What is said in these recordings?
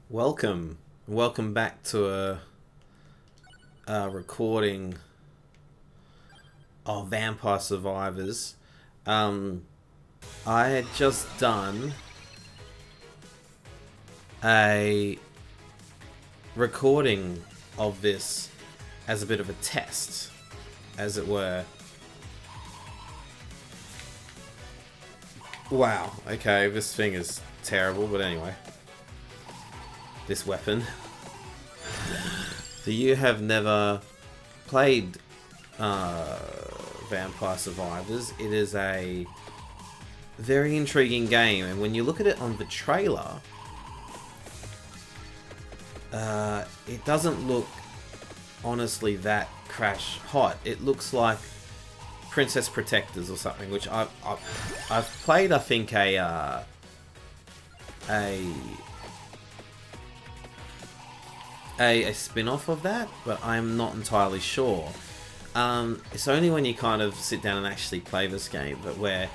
Welcome back to a recording of Vampire Survivors. I had just done a recording of this as a bit of a test, as it were. Wow, okay, this thing is terrible, but anyway. This weapon. So you have never played Vampire Survivors. It is a very intriguing game, and when you look at it on the trailer, it doesn't look honestly that crash hot. It looks like Princess Protectors or something, which I've played. I think a spin-off of that, but I'm not entirely sure. It's only when you kind of sit down and actually play this game that where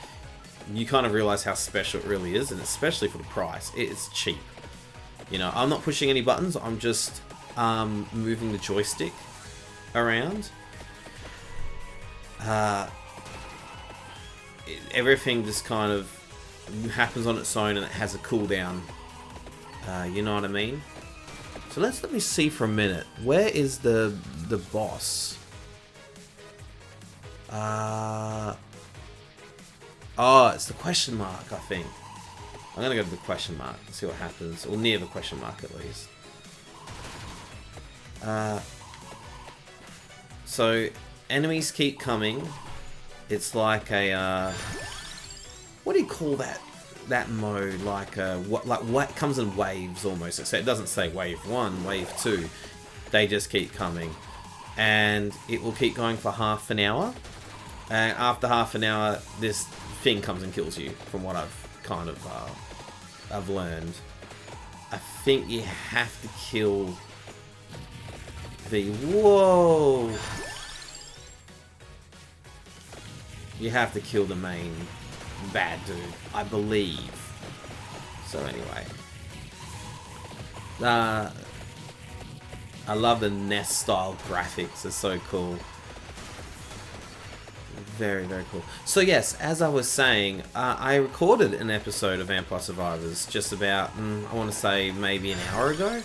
you kind of realize how special it really is, and especially for the price. It's cheap. You know, I'm not pushing any buttons, I'm just moving the joystick around. Everything just kind of happens on its own, and it has a cooldown. You know what I mean? So let me see for a minute. Where is the boss? Oh, it's the question mark, I think. I'm gonna go to the question mark and see what happens, or near the question mark at least. So enemies keep coming. It's like a what do you call that mode? Like what comes in waves almost. Except it doesn't say wave 1, wave 2. They just keep coming, and it will keep going for half an hour. And after half an hour, this thing comes and kills you. From what I've kind of I've learned, I think you have to kill the You have to kill the main bad dude, I believe. So anyway, I love the NES style graphics. It's so cool. Very, very cool. So yes, as I was saying, I recorded an episode of Vampire Survivors just about, I want to say maybe an hour ago.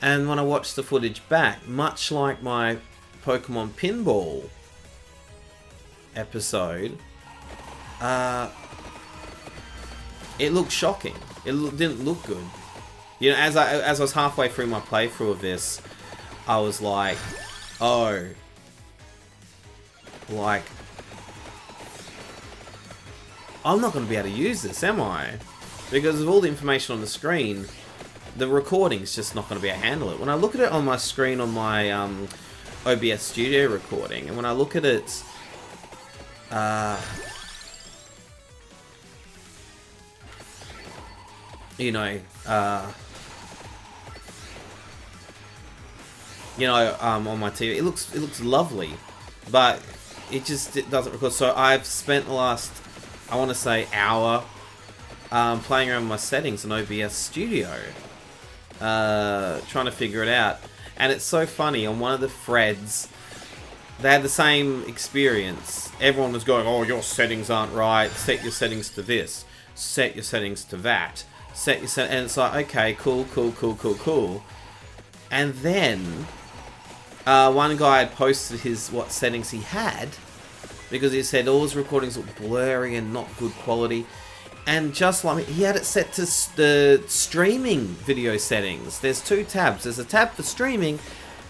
And when I watched the footage back, much like my Pokemon Pinball episode, it looked shocking. It didn't look good. You know, as I was halfway through my playthrough of this, I was like, oh, like, I'm not going to be able to use this, am I? Because of all the information on the screen, the recording's just not going to be able to handle it. When I look at it on my screen on my OBS Studio recording, and when I look at it, on my TV, it looks lovely, but it doesn't record. So I've spent the last, I want to say, hour playing around with my settings in OBS Studio, trying to figure it out. And it's so funny, on one of the threads, they had the same experience. Everyone was going, oh, your settings aren't right, set your settings to this, set your settings to that, and it's like, okay, cool. And then one guy had posted what settings he had, because he said all his recordings look blurry and not good quality. And just like me, he had it set to the streaming video settings. There's two tabs. There's a tab for streaming.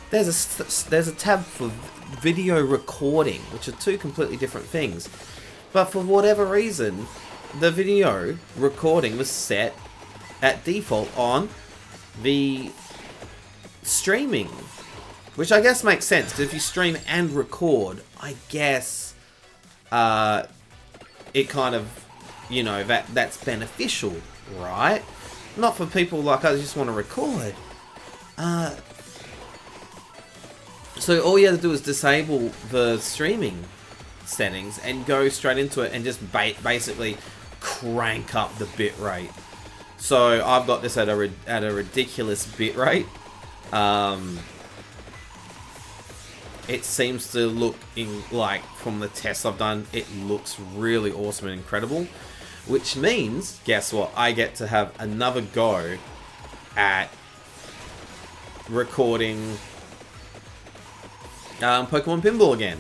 There's a tab for video recording, which are two completely different things. But for whatever reason, the video recording was set at default on the streaming, which I guess makes sense, because if you stream and record, I guess it kind of, that's beneficial, right? Not for people like us who just want to record. So all you have to do is disable the streaming settings and go straight into it and just basically crank up the bitrate. So I've got this at a ridiculous bit rate. It seems to look like, from the tests I've done, it looks really awesome and incredible. Which means, guess what? I get to have another go at recording Pokemon Pinball again.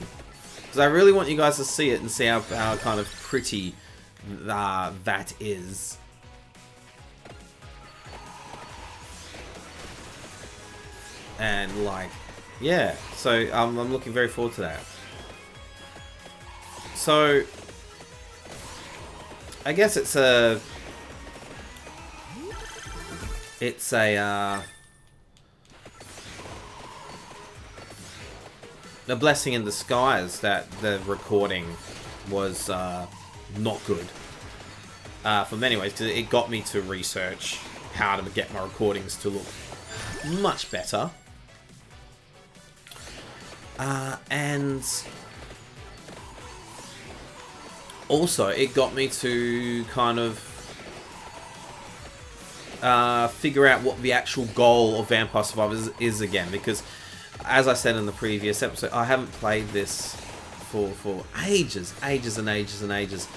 Because I really want you guys to see it and see how kind of pretty that is. And like, yeah, so I'm looking very forward to that. So I guess it's a blessing in disguise that the recording was not good for many ways, because it got me to research how to get my recordings to look much better. And also it got me to kind of figure out what the actual goal of Vampire Survivors is again, because as I said in the previous episode, I haven't played this for ages and ages.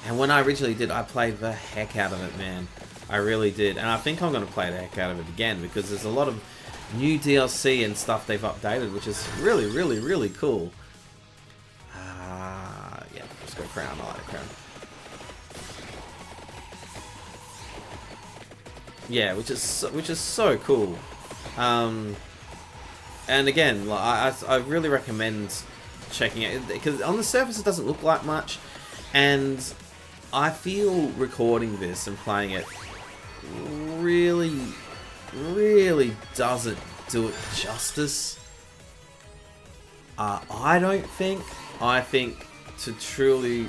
And when I originally did, I played the heck out of it, man. I really did. And I think I'm going to play the heck out of it again, because there's a lot of new DLC and stuff they've updated, which is really, really, really cool. Yeah, let's go Crown. I like a Crown. Yeah, which is so cool. And again, like, I really recommend checking it, because on the surface it doesn't look like much, and I feel recording this and playing it really doesn't do it justice. I don't think. I think to truly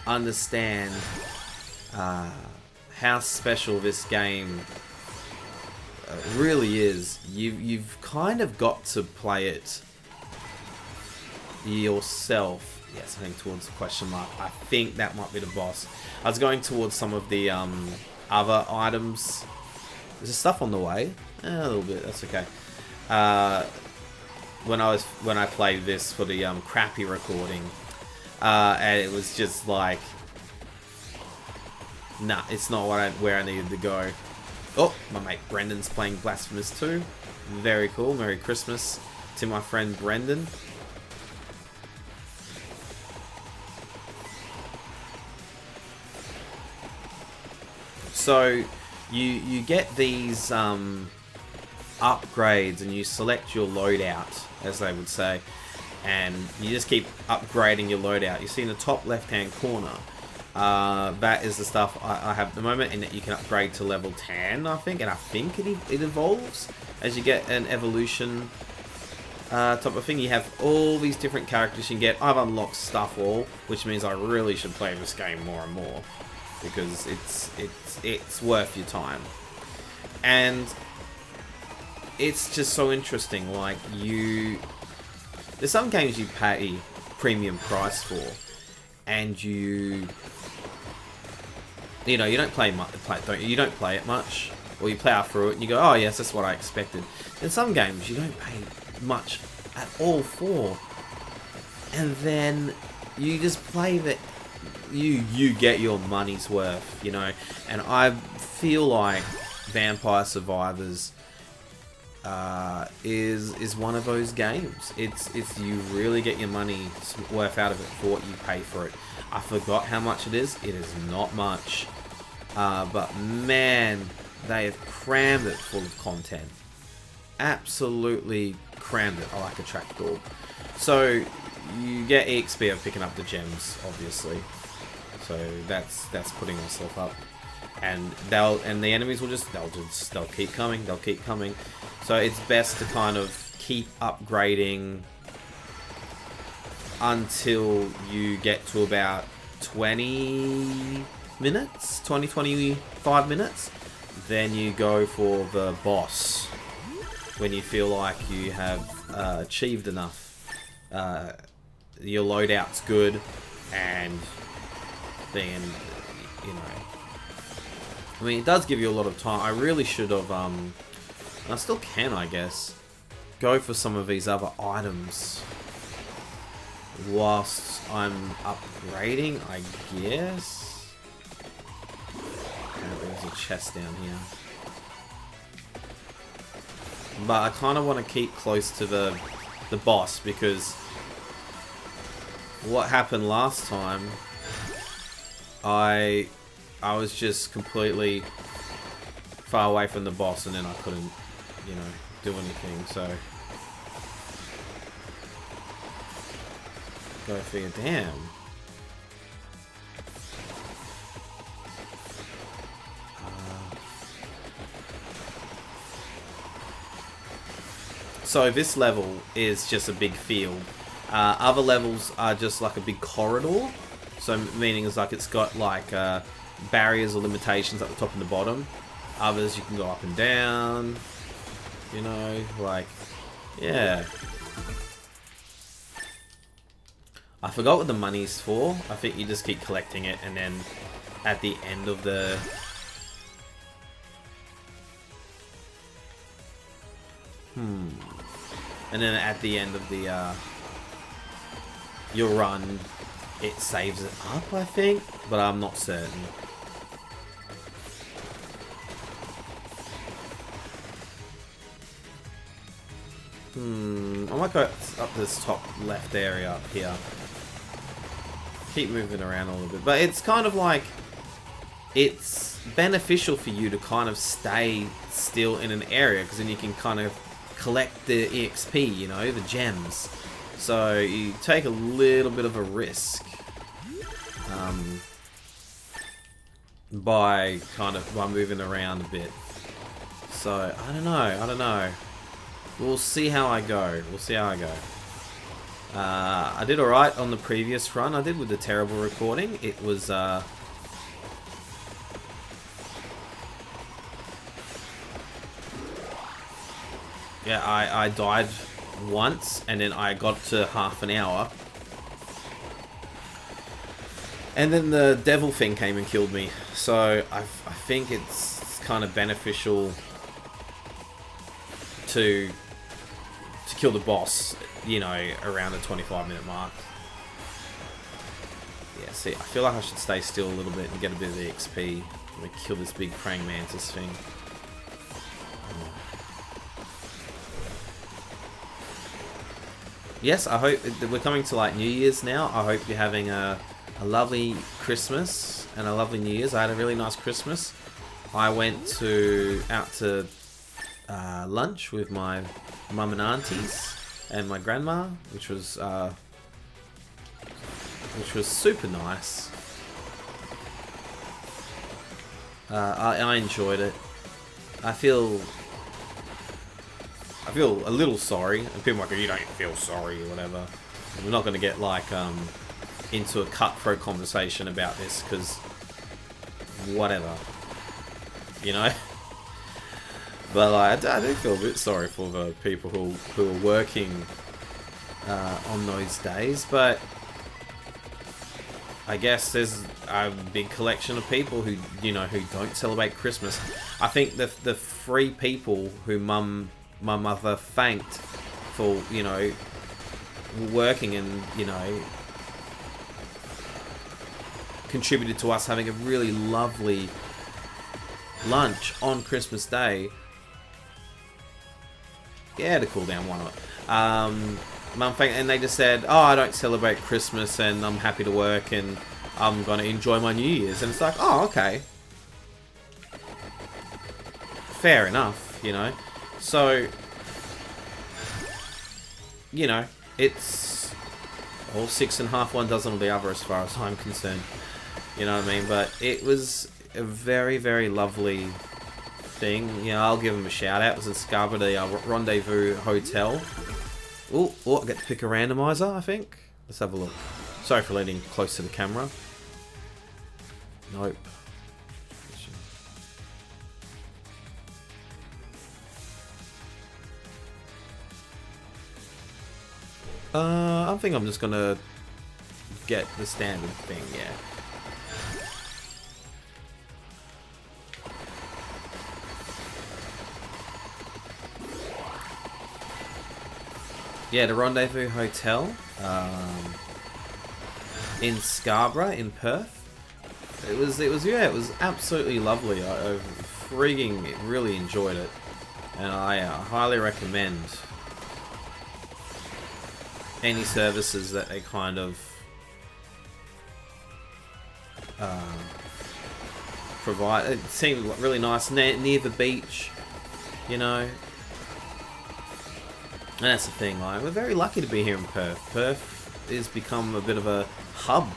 understand how special this game really is, you've kind of got to play it yourself. Yes, I think towards the question mark. I think that might be the boss. I was going towards some of the other items. Is there stuff on the way? A little bit. That's okay. When I played this for the crappy recording, and it was just like, nah, it's not where I needed to go. Oh, my mate Brendan's playing Blasphemous 2. Very cool. Merry Christmas to my friend Brendan. So you get these upgrades, and you select your loadout, as they would say, and you just keep upgrading your loadout. You see in the top left hand corner, that is the stuff I have at the moment, and that you can upgrade to level 10, I think, and I think it evolves as you get an evolution type of thing. You have all these different characters you can get. I've unlocked stuff all, which means I really should play this game more and more, because it's worth your time. And it's just so interesting. Like, there's some games you pay premium price for, and you don't play it much, or you plow through it and you go, oh yes, that's what I expected. In some games you don't pay much at all for, and then you just play that you get your money's worth, and I feel like Vampire Survivors is one of those games. It's you really get your money worth out of it for what you pay for it. I forgot how much it is. It is not much, but man, they have crammed it full of content. Absolutely crammed it. I like a trapdoor. So you get EXP of picking up the gems, obviously. So that's putting yourself up, and the enemies will they'll keep coming. They'll keep coming. So it's best to kind of keep upgrading until you get to about 25 minutes. Then you go for the boss when you feel like you have achieved enough. Your loadout's good, and then I mean, it does give you a lot of time. I really should have, I still can, I guess, go for some of these other items whilst I'm upgrading, I guess. Okay, there's a chest down here. But I kind of want to keep close to the boss, because what happened last time, I was just completely far away from the boss, and then I couldn't, you know, do anything, so go for your damn. So this level is just a big field. Other levels are just like a big corridor. So meaning it's like it's got like barriers or limitations at the top and the bottom. Others you can go up and down. You know, like, yeah. I forgot what the money's for. I think you just keep collecting it, and then at the end of the... And then at the end of the your run, it saves it up, I think, but I'm not certain. I might go up this top left area up here. Keep moving around a little bit, but it's kind of like, it's beneficial for you to kind of stay still in an area, because then you can kind of collect the EXP, you know, the gems. So you take a little bit of a risk by moving around a bit. So I don't know. We'll see how I go. I did alright on the previous run. I did with the terrible recording. It was yeah, I died once, and then I got to half an hour, and then the devil thing came and killed me. So I think it's kind of beneficial to kill the boss, you know, around the 25-minute mark. Yeah, see, I feel like I should stay still a little bit and get a bit of XP. I'm gonna kill this big praying mantis thing. Yes, I hope we're coming to like New Year's now. I hope you're having a lovely Christmas and a lovely New Year's. I had a really nice Christmas. I went out to lunch with my mum and aunties and my grandma, which was super nice. I enjoyed it. I feel a little sorry, and people are like, you don't feel sorry or whatever. We're not going to get like into a cutthroat conversation about this, because whatever, you know. But like, I do feel a bit sorry for the people who are working on those days. But I guess there's a big collection of people who, you know, who don't celebrate Christmas. I think the 3 people who my mother thanked for, you know, working and, you know, contributed to us having a really lovely lunch on Christmas Day. Yeah, to cool down, why not? Mum thanked, and they just said, oh, I don't celebrate Christmas, and I'm happy to work, and I'm going to enjoy my New Year's. And it's like, oh, okay. Fair enough, you know. So, you know, it's all 6 and half one dozen of the other as far as I'm concerned. You know what I mean? But it was a very, very lovely thing. You know, I'll give them a shout out. It was in Scarborough, the Rendezvous Hotel. Oh, I get to pick a randomizer, I think. Let's have a look. Sorry for leaning close to the camera. Nope. I think I'm just gonna get the standard thing, yeah. Yeah, the Rendezvous Hotel in Scarborough, in Perth. It was absolutely lovely. I freaking really enjoyed it, and I highly recommend any services that they kind of provide. It seemed really nice near the beach, you know. And that's the thing, like, we're very lucky to be here in Perth. Perth has become a bit of a hub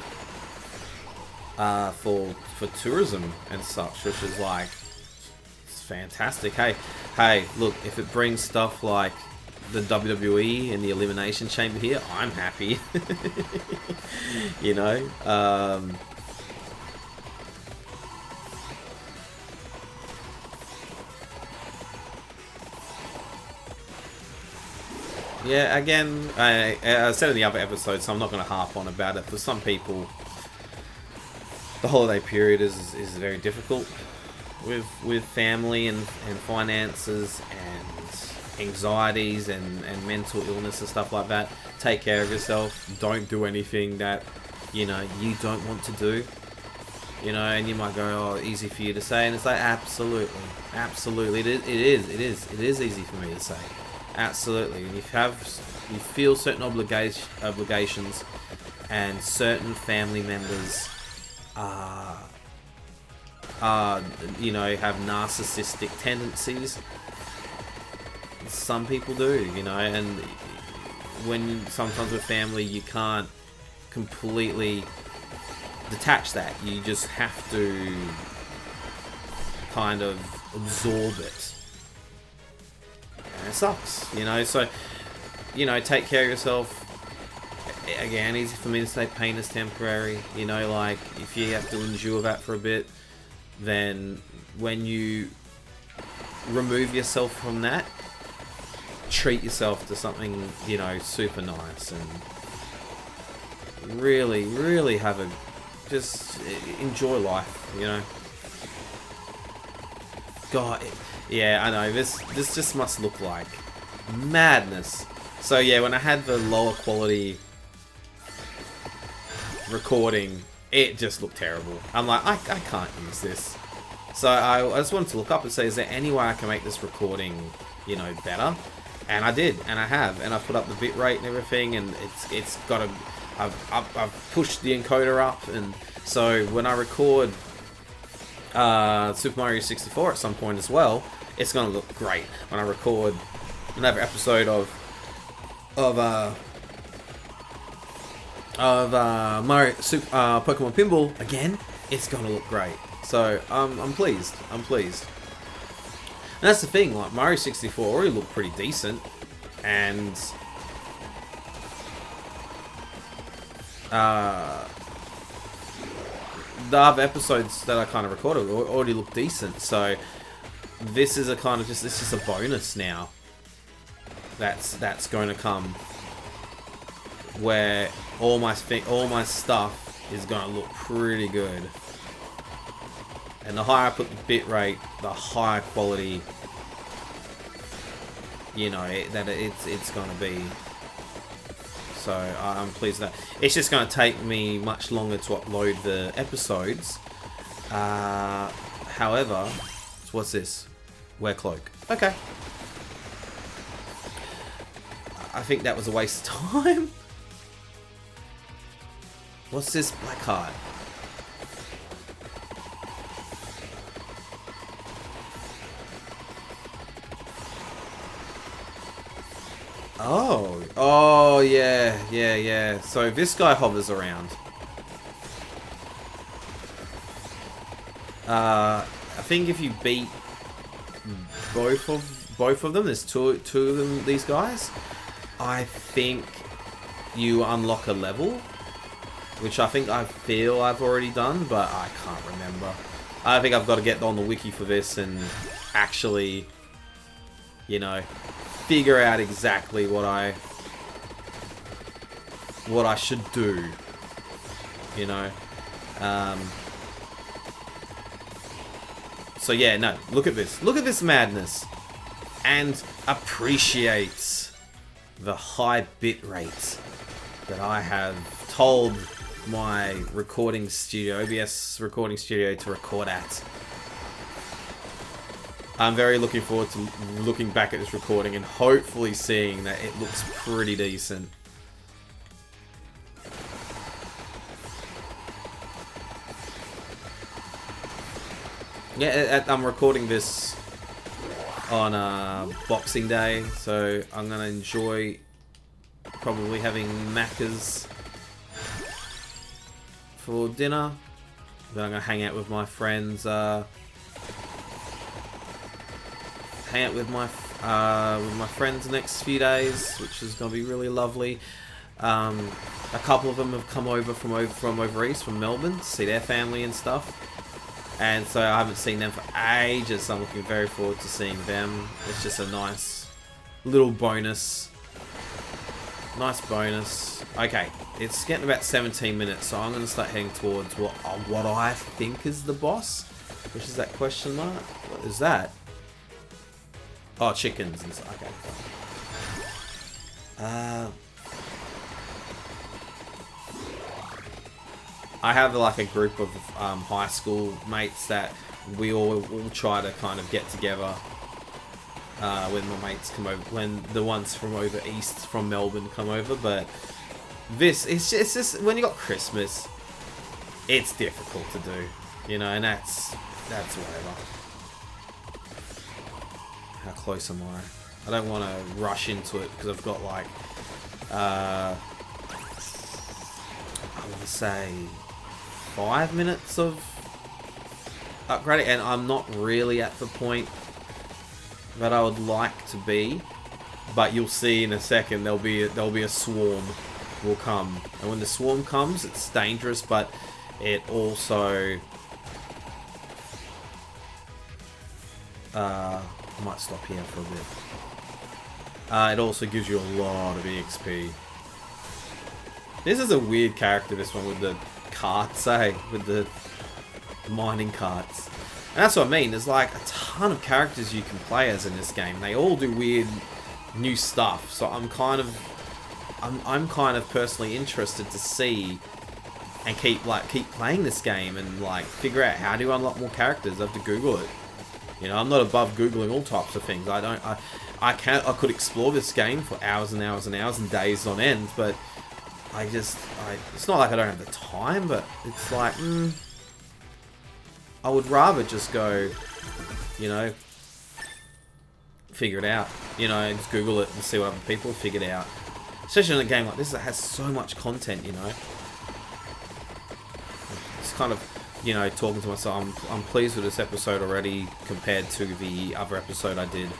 for tourism and such, which is like, it's fantastic. Hey, look, if it brings stuff like the WWE and the Elimination Chamber here, I'm happy. You know, yeah, again, I said in the other episode, so I'm not going to harp on about it. For some people, the holiday period is very difficult with family and finances and anxieties and mental illness and stuff like that. Take care of yourself. Don't do anything that, you know, you don't want to do. You know, and you might go, oh, easy for you to say, and it's like, absolutely, it is easy for me to say. Absolutely, and you feel certain obligations, and certain family members you know, have narcissistic tendencies. Some people do, you know, and when sometimes with family you can't completely detach that. You just have to kind of absorb it. And it sucks, you know, so, you know, take care of yourself. Again, easy for me to say pain is temporary, you know, like, if you have to endure that for a bit, then when you remove yourself from that, treat yourself to something, you know, super nice, and really have a, just enjoy life, you know. God, yeah, I know, this just must look like madness. So yeah, when I had the lower quality recording, it just looked terrible. I'm like, I can't use this. So I just wanted to look up and say, is there any way I can make this recording, you know, better? And I did, and I have, and I put up the bitrate and everything, and it's got a, I've pushed the encoder up, and so when I record Super Mario 64 at some point as well, it's gonna look great. When I record another episode of Mario Pokemon Pinball again, it's gonna look great. So I'm pleased. And that's the thing, like, Mario 64 already looked pretty decent, and the other episodes that I kind of recorded already look decent. So this is a kind of just, it's just a bonus now that's going to come, where all my stuff is going to look pretty good. And the higher I put the bitrate, the higher quality, you know, it's going to be. So I'm pleased with that. It's just going to take me much longer to upload the episodes. However, what's this? Wear cloak. Okay. I think that was a waste of time. What's this? Black heart. Oh, yeah. So this guy hovers around. I think if you beat both of them, there's two of them, these guys, I think you unlock a level, which I feel I've already done, but I can't remember. I think I've got to get on the wiki for this and actually, you know, figure out exactly what I should do, you know. So yeah, no, look at this madness, and appreciate the high bit rate that I have told my recording studio, OBS recording studio, to record at. I'm very looking forward to looking back at this recording and hopefully seeing that it looks pretty decent. Yeah, I'm recording this on Boxing Day, so I'm gonna enjoy probably having Macca's for dinner. Then I'm gonna hang out with my friends. Hang out with my friends the next few days, which is gonna be really lovely. A couple of them have come over from over east, from Melbourne, to see their family and stuff. And so I haven't seen them for ages, so I'm looking very forward to seeing them. It's just a nice little bonus. Nice bonus. Okay, it's getting about 17 minutes, so I'm going to start heading towards what I think is the boss. Which is that question mark? What is that? Oh, chickens and stuff. Okay. I have like a group of high school mates that we all try to kind of get together when my mates come over, when the ones from over east from Melbourne come over. But it's just when you got Christmas, it's difficult to do, you know, and that's whatever. How close am I? I don't want to rush into it because I've got like I want to say 5 minutes of upgrading, and I'm not really at the point that I would like to be. But you'll see in a second there'll be a swarm will come, and when the swarm comes, it's dangerous, but it also I might stop here for a bit. It also gives you a lot of EXP. This is a weird character, this one, with the carts, with the mining carts. And that's what I mean, there's like a ton of characters you can play as in this game. They all do weird new stuff, so I'm kind of personally interested to see and keep playing this game and like figure out how do you unlock more characters. I have to Google it. You know, I'm not above Googling all types of things. I could explore this game for hours and hours and hours and days on end, but it's not like I don't have the time, but it's like, I would rather just go, you know, figure it out. You know, just Google it and see what other people have figured out. Especially in a game like this that has so much content, you know. It's kind of, you know, talking to myself, I'm pleased with this episode already compared to the other episode I did.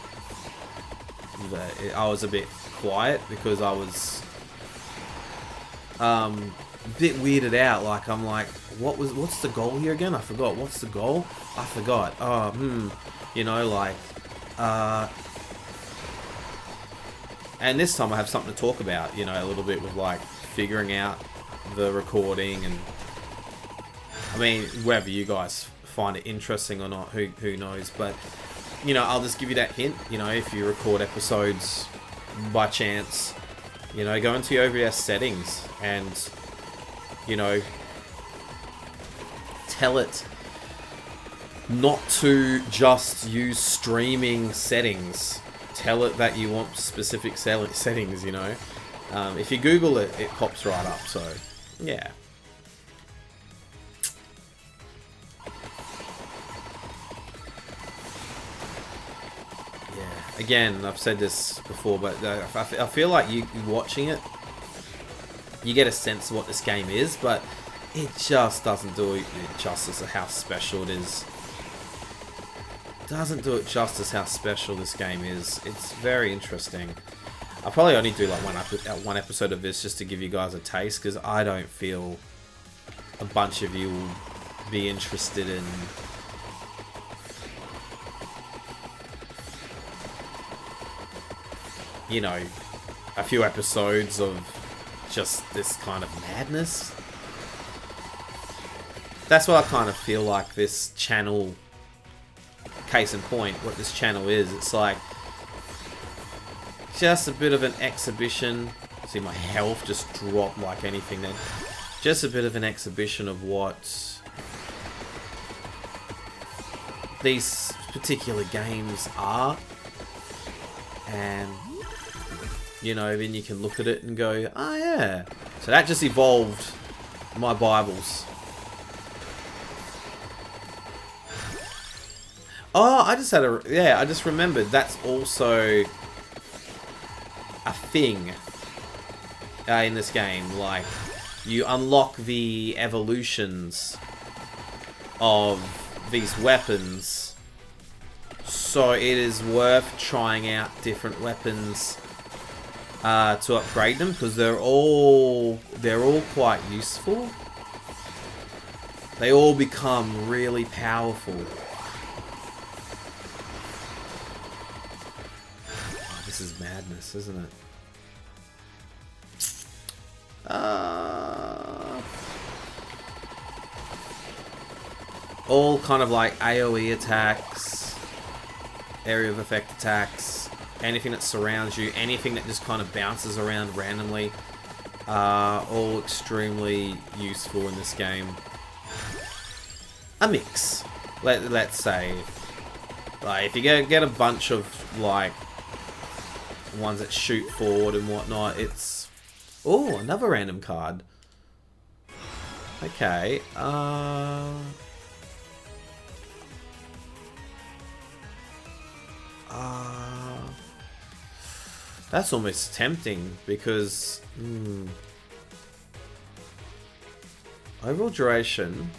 I was a bit quiet because I was a bit weirded out. Like, I'm like, what's the goal here again? I forgot. What's the goal? I forgot. You know, like, and this time I have something to talk about, you know, a little bit with like figuring out the recording, and I mean, whether you guys find it interesting or not, who knows, but you know, I'll just give you that hint. You know, if you record episodes by chance, you know, go into your OBS settings and, you know, tell it not to just use streaming settings. Tell it that you want specific settings, you know. If you Google it, it pops right up, so, yeah. Again, I've said this before, but I feel like you watching it, you get a sense of what this game is, but it just doesn't do it justice of how special it is. Doesn't do it justice how special this game is. It's very interesting. I'll probably only do like one episode of this just to give you guys a taste, because I don't feel a bunch of you will be interested in, you know, a few episodes of just this kind of madness. That's what I kind of feel like this channel, case in point, what this channel is. It's like, Just a bit of an exhibition. See, my health just dropped like anything then. Just a bit of an exhibition of what these particular games are. And, you know, then you can look at it and go, oh yeah. So that just evolved my Bibles. Oh, I just had I just remembered that's also a thing in this game. Like, you unlock the evolutions of these weapons, so it is worth trying out different weapons to upgrade them, because they're all quite useful. They all become really powerful. Oh, this is madness, isn't it? All kind of like AoE attacks, area of effect attacks, anything that surrounds you, anything that just kind of bounces around randomly, all extremely useful in this game. A mix, let's say. Like, if you get a bunch of like ones that shoot forward and whatnot, it's... Oh, another random card. Okay. That's almost tempting because... Overall duration...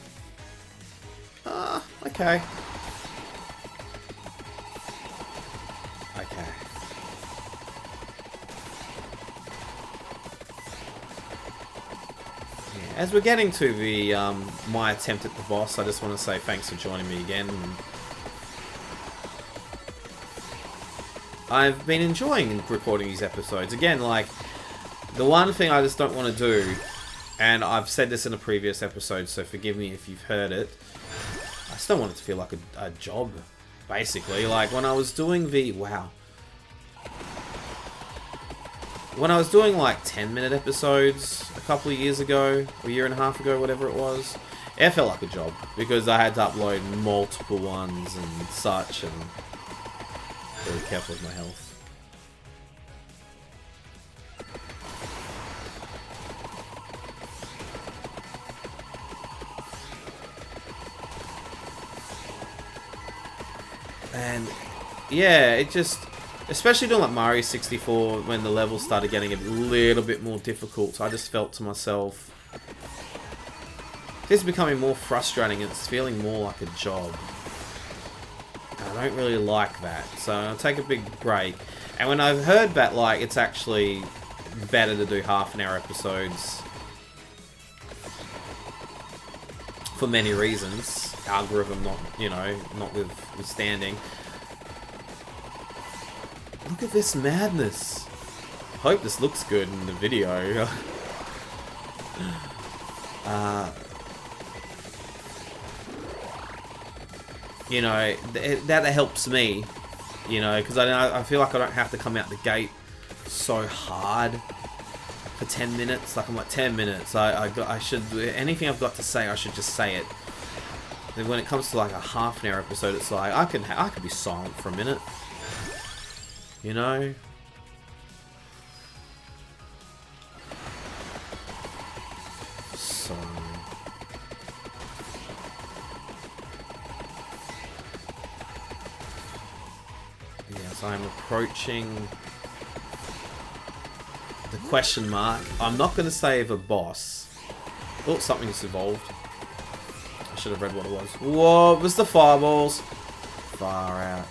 okay. Okay. As we're getting to the my attempt at the boss, I just want to say thanks for joining me again. I've been enjoying recording these episodes. Again, like, the one thing I just don't want to do, and I've said this in a previous episode, so forgive me if you've heard it, I just don't want it to feel like a job, basically. Like, when I was doing the... Wow. When I was doing, like, 10-minute episodes a couple of years ago, or a year and a half ago, whatever it was, it felt like a job, because I had to upload multiple ones and such, and really careful with my health. And yeah, it just, especially doing like Mario 64, when the levels started getting a little bit more difficult, I just felt to myself, this is becoming more frustrating and it's feeling more like a job. I don't really like that, so I'll take a big break. And when I've heard that, like, it's actually better to do half-an-hour episodes for many reasons, algorithm not, you know, notwithstanding. Look at this madness. I hope this looks good in the video. You know, that helps me, you know, because I feel like I don't have to come out the gate so hard for 10 minutes. Like, I'm like, 10 minutes, I should, anything I've got to say, I should just say it. Then when it comes to like a half-an-hour episode, it's like, I could be silent for a minute, you know? So... yes, I'm approaching the question mark. I'm not going to save a boss. Oh, something's evolved. I should have read what it was. Whoa, it was the fireballs. Far out.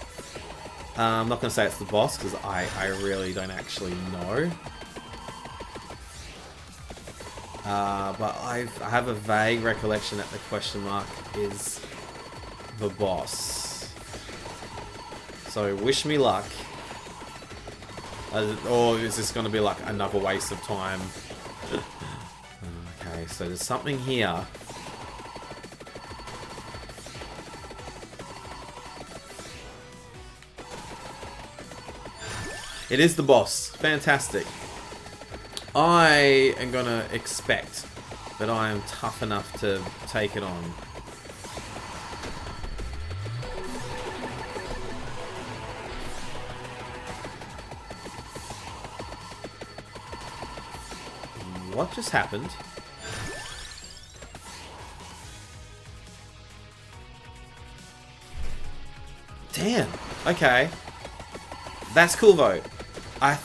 I'm not going to say it's the boss, because I really don't actually know. But I have a vague recollection that the question mark is the boss. So wish me luck. Or is this going to be like another waste of time? Okay, so there's something here. It is the boss. Fantastic. I am going to expect that I am tough enough to take it on. What just happened? Damn. Okay. That's cool though. I've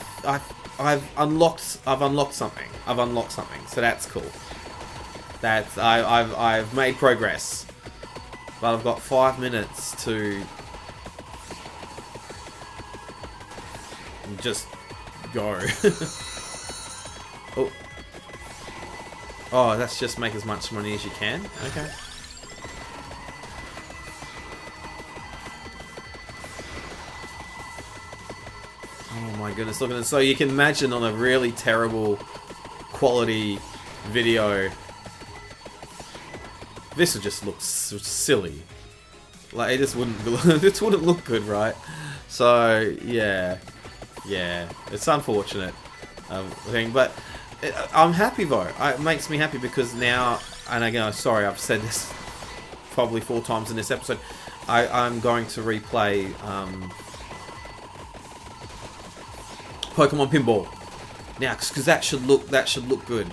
unlocked something. I've unlocked something. So that's cool. I've made progress. But I've got 5 minutes to just go. Oh. Oh, that's just make as much money as you can. Okay. Oh my goodness, look at this. So you can imagine on a really terrible quality video, this would just look silly. Like, it just wouldn't this wouldn't look good, right? So, yeah. Yeah, it's unfortunate thing, but I'm happy though. It makes me happy because now, and again, sorry, I've said this probably 4 times in this episode, I'm going to replay Pokemon Pinball now, because that should look good.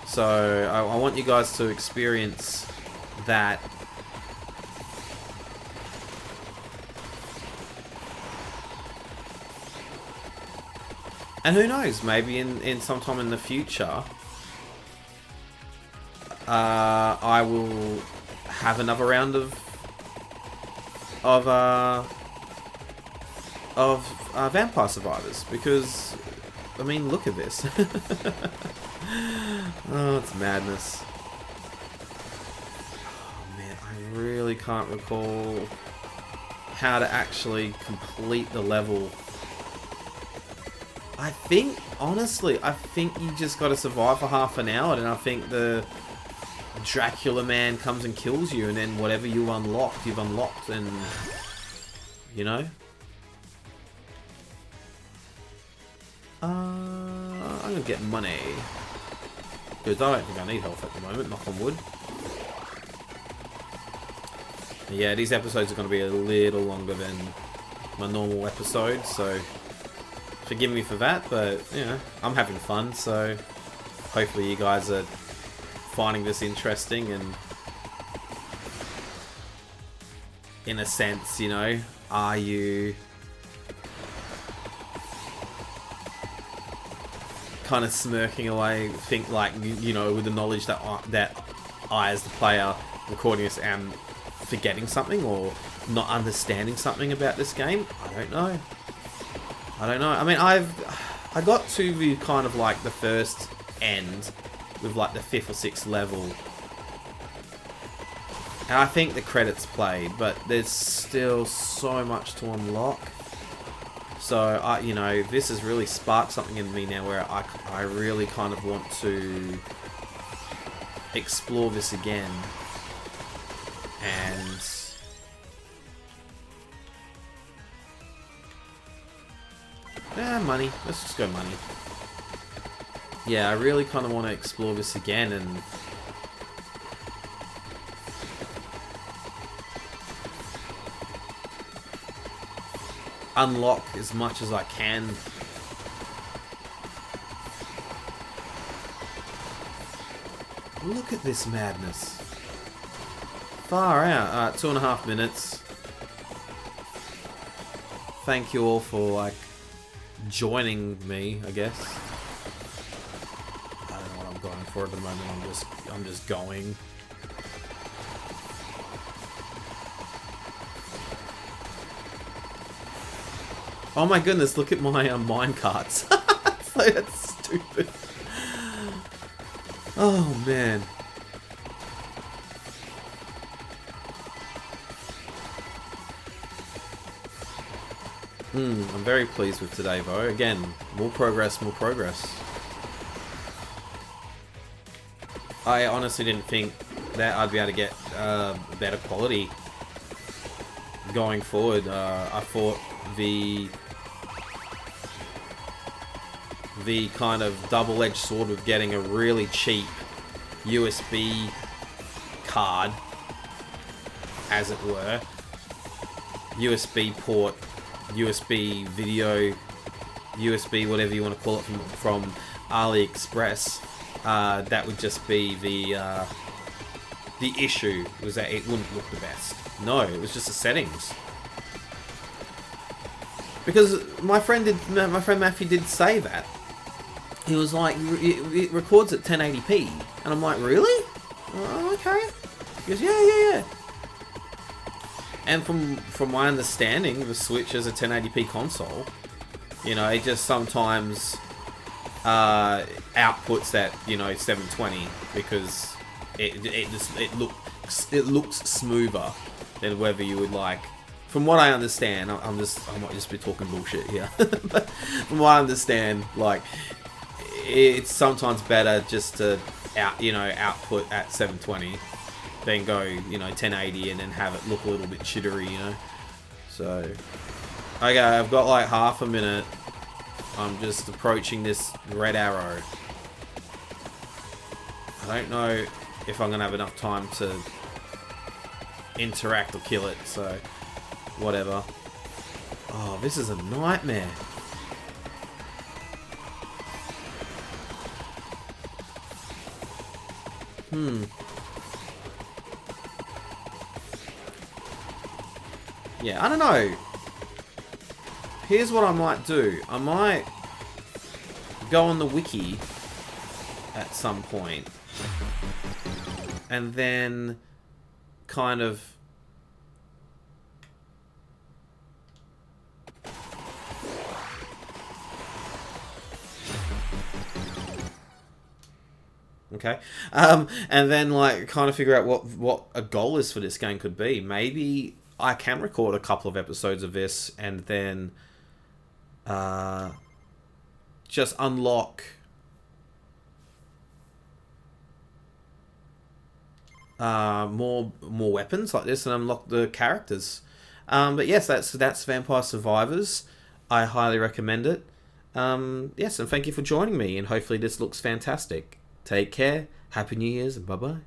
So I want you guys to experience that. And who knows, maybe in sometime in the future, I will have another round of Vampire Survivors, because I mean, look at this. Oh, it's madness. Oh man, I really can't recall how to actually complete the level. I think, honestly, I think you just got to survive for half an hour, and I think the Dracula man comes and kills you, and then whatever you've unlocked, and you know. I'm gonna get money because I don't think I need health at the moment. Knock on wood. Yeah, these episodes are going to be a little longer than my normal episodes, so forgive me for that, but you know, I'm having fun, so hopefully you guys are finding this interesting, and in a sense, you know, are you kind of smirking away, think like, you know, with the knowledge that I as the player recording this am forgetting something or not understanding something about this game? I don't know. I mean, I got to the kind of like the first end with like the 5th or 6th level, and I think the credits played, but there's still so much to unlock. So you know, this has really sparked something in me now where I really kind of want to explore this again. And money. Let's just go money. Yeah, I really kind of want to explore this again and unlock as much as I can. Look at this madness. Far out. Alright, 2.5 minutes. Thank you all for like joining me, I guess. I don't know what I'm going for at the moment. I'm just going. Oh my goodness, look at my mine carts. So that's stupid. Oh man. I'm very pleased with today though. Again, more progress, more progress. I honestly didn't think that I'd be able to get better quality going forward. I thought the the kind of double-edged sword of getting a really cheap USB card, as it were, USB port, USB video, USB whatever you want to call it from AliExpress. That would just be the issue, was that it wouldn't look the best. No, it was just the settings. Because my friend Matthew did say that. He was like, it records at 1080p. And I'm like, really? Oh, okay. He goes, yeah. And from my understanding, the Switch is a 1080p console. You know, it just sometimes outputs that, 720 because it looks smoother than whether you would like. From what I understand, I might just be talking bullshit here. But from what I understand, like, it's sometimes better just to output at 720 than go 1080 and then have it look a little bit shittery, So, okay, I've got like half a minute. I'm just approaching this red arrow. I don't know if I'm gonna have enough time to interact or kill it, so whatever. Oh, this is a nightmare. Yeah, I don't know. Here's what I might do. I might go on the wiki at some point and then kind of okay, and then like kind of figure out what a goal is for this game could be. Maybe I can record a couple of episodes of this and then just unlock more weapons like this and unlock the characters. But yes, that's Vampire Survivors. I highly recommend it. Yes, and thank you for joining me, and hopefully this looks fantastic. Take care, Happy New Year's, and bye-bye.